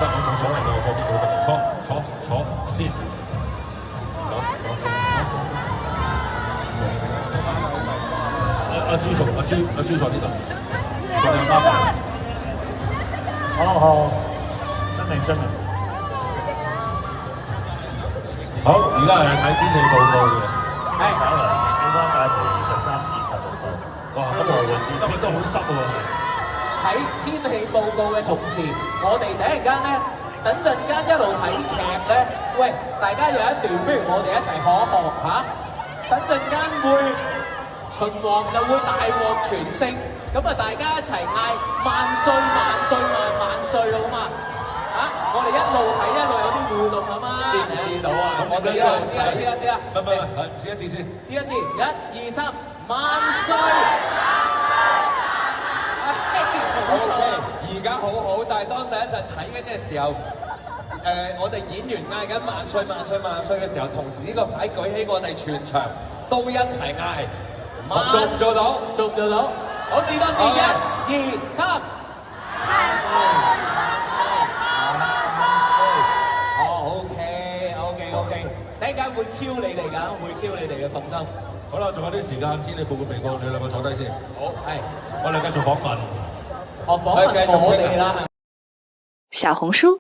得我冇所謂嘅，我坐邊度得，坐先。阿朱坐呢度，我哋媽媽。好，真明。好，而家係睇天氣報告嘅。係。稍涼，氣溫介乎23至26度。哇，咁我雲字吹得好濕喎。睇天氣報告嘅同時，我哋第一間咧，等陣間一路睇劇咧，喂，大家有一段，不如我哋一齊學一學嚇。等陣間會秦王就會大獲全勝，咁啊大家一齊嗌萬歲萬歲萬歲好嘛？嚇！我哋一路睇一路有啲互動啊嘛，試唔試到啊？咁我哋試下。唔，試一次先。試一次，1、2、3，萬歲！而家好好，但係當第一陣睇緊嘅時候，我哋演員嗌緊萬歲萬歲萬歲嘅時候，同時呢個牌舉起，我哋全場都一齊嗌，做唔做到？做唔做到？好，試多次，1、2、3。OK， 等陣間會 Q 你哋㗎，會 Q 你哋嘅，放心。好啦，仲有啲時間，天氣報告未過，你兩個坐低先。好，係。我哋繼續訪問。訪問我哋啦。小紅書